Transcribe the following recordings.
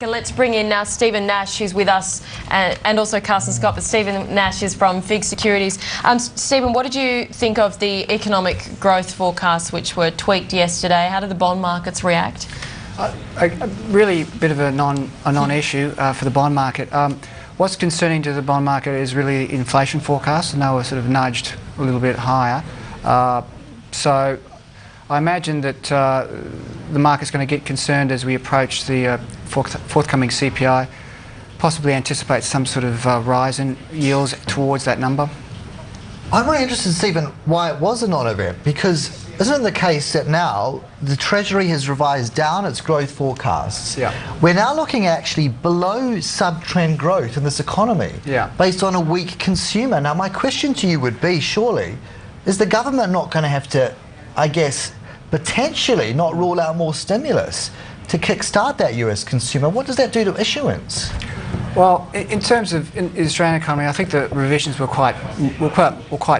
Let's bring in now Stephen Nash, who's with us, and also Carsten Scott, but Stephen Nash is from FIG Securities. Stephen, what did you think of the economic growth forecasts which were tweaked yesterday? How did the bond markets react? Really a bit of a non-issue for the bond market. What's concerning to the bond market is really inflation forecasts, and they were sort of nudged a little bit higher. So I imagine that the market's going to get concerned as we approach the forthcoming CPI, possibly anticipate some sort of rise in yields towards that number. I'm really interested, Stephen, why it was a non-event, because isn't it the case that now the Treasury has revised down its growth forecasts? Yeah. We're now looking actually below sub-trend growth in this economy, based on a weak consumer. Now my question to you would be, surely, is the government not going to have to, I guess, potentially not rule out more stimulus to kickstart that US consumer? What does that do to issuance? Well, in terms of the Australian economy, I think the revisions were quite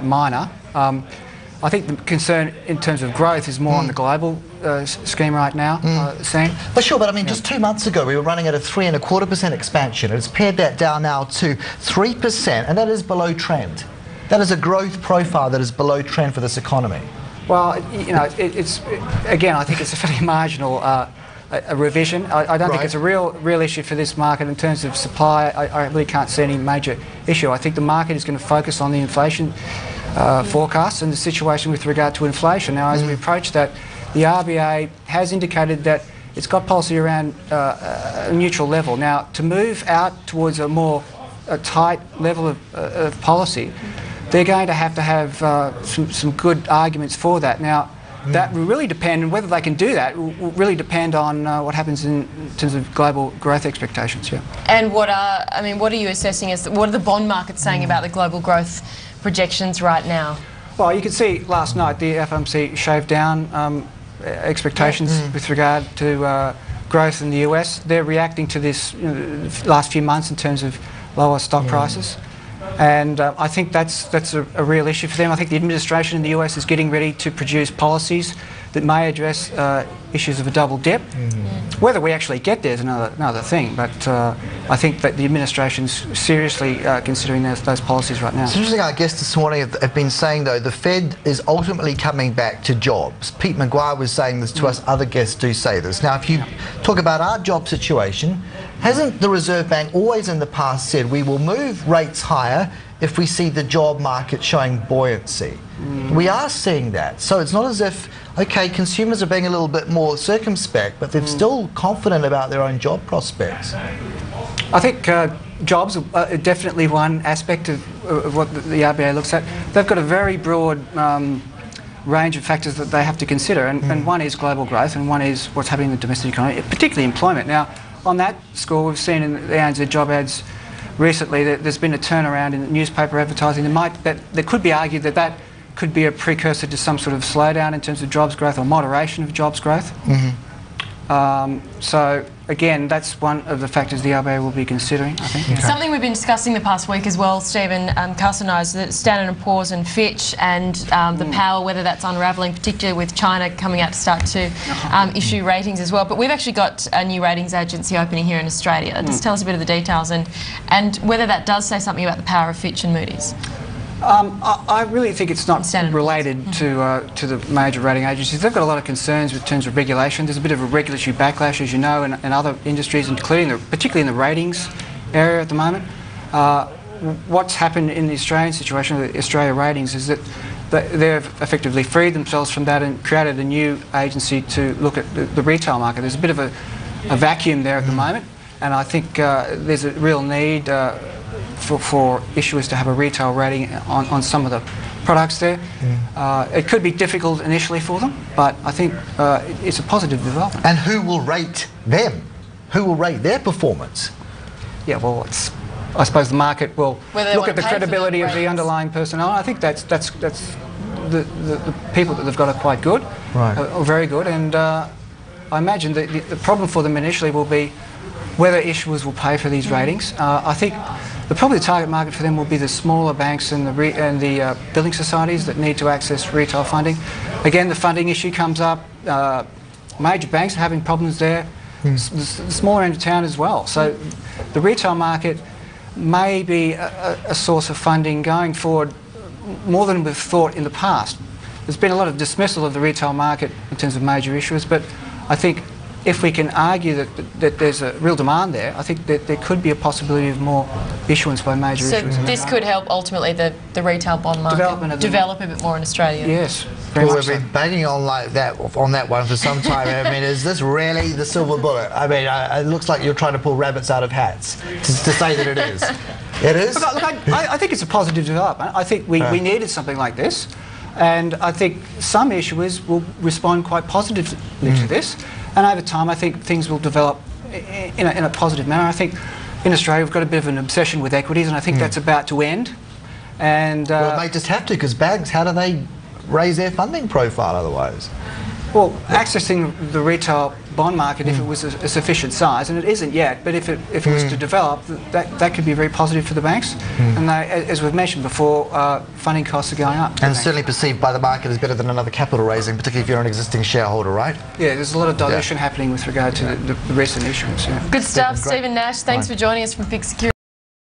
minor. I think the concern in terms of growth is more on the global scheme right now, Sam. But sure, but I mean, just 2 months ago we were running at a 3.25% expansion. It's pared that down now to 3%, and that is below trend. That is a growth profile that is below trend for this economy. Well, you know, again, I think it's a fairly marginal a revision. I don't think it's a real issue for this market in terms of supply. I really can't see any major issue. I think the market is going to focus on the inflation forecasts and the situation with regard to inflation. Now, as we approach that, the RBA has indicated that it's got policy around a neutral level. Now, to move out towards a more tight level of policy, they're going to have some good arguments for that. Now, that will really depend, and whether they can do that will really depend on what happens in terms of global growth expectations. Yeah. And what are you assessing as, what are the bond markets saying about the global growth projections right now? Well, you could see last night the FOMC shaved down expectations with regard to growth in the US. They're reacting to this last few months in terms of lower stock prices. And I think that's a real issue for them. I think the administration in the US is getting ready to produce policies that may address issues of a double dip. Whether we actually get there is another thing, but I think that the administration's seriously considering those policies right now. It's interesting, I guess this morning I've been saying, though, the Fed is ultimately coming back to jobs. Pete McGuire was saying this to us, other guests do say this. Now, if you talk about our job situation, hasn't the Reserve Bank always in the past said we will move rates higher if we see the job market showing buoyancy? We are seeing that. So it's not as if, okay, consumers are being a little bit more circumspect, but they're still confident about their own job prospects. I think jobs are definitely one aspect of what the RBA looks at. They've got a very broad range of factors that they have to consider, and one is global growth, and one is what's happening in the domestic economy, particularly employment. Now, on that score, we've seen in the ANZ job ads recently that there's been a turnaround in newspaper advertising. There could be argued that could be a precursor to some sort of slowdown in terms of jobs growth or moderation of jobs growth. So again, that's one of the factors the RBA will be considering, I think. Something we've been discussing the past week as well, Stephen, Carsten and I, is that Standard & Poor's and Fitch and the power, whether that's unravelling, particularly with China coming out to start to issue ratings as well. But we've actually got a new ratings agency opening here in Australia. Just tell us a bit of the details and whether that does say something about the power of Fitch and Moody's. I really think it's not related to the major rating agencies. They've got a lot of concerns in terms of regulation. There's a bit of a regulatory backlash, as you know, in other industries, including particularly in the ratings area at the moment. What's happened in the Australian situation with Australia Ratings is that they've effectively freed themselves from that and created a new agency to look at the retail market. There's a bit of a vacuum there at the moment, and I think there's a real need for issuers to have a retail rating on some of the products there. It could be difficult initially for them, but I think it's a positive development. And who will rate them? Who will rate their performance? Yeah, well, I suppose the market will look at the credibility of the underlying personnel. I think that's the people that they've got are quite good, or very good, and I imagine that the problem for them initially will be whether issuers will pay for these ratings. I think probably the target market for them will be the smaller banks and the building societies that need to access retail funding. Again, the funding issue comes up. Major banks are having problems there. the smaller end of town as well. So the retail market may be a source of funding going forward more than we've thought in the past. There's been a lot of dismissal of the retail market in terms of major issuers, but I think if we can argue that there's a real demand there, I think that there could be a possibility of more issuance by major issuers. So this could help ultimately the retail bond market develop a bit more in Australia. Yes. Well, we've been banging on like that on that one for some time. I mean, is this really the silver bullet? I mean, it looks like you're trying to pull rabbits out of hats to say that it is. It is? Look, I think it's a positive development. I think we needed something like this, and I think some issuers will respond quite positively to this. And over time, I think things will develop in a positive manner. I think in Australia, we've got a bit of an obsession with equities, and I think that's about to end. And well, they just have to, because banks, how do they raise their funding profile otherwise? Well, accessing the retail bond market, if it was a sufficient size, and it isn't yet, but if it was to develop, that could be very positive for the banks. And they, as we've mentioned before, funding costs are going up. And certainly perceived by the market as better than another capital raising, particularly if you're an existing shareholder, right? Yeah, there's a lot of dilution happening with regard to the recent issues. Yeah. Good stuff, Stephen Nash. Thanks for joining us from Big Security.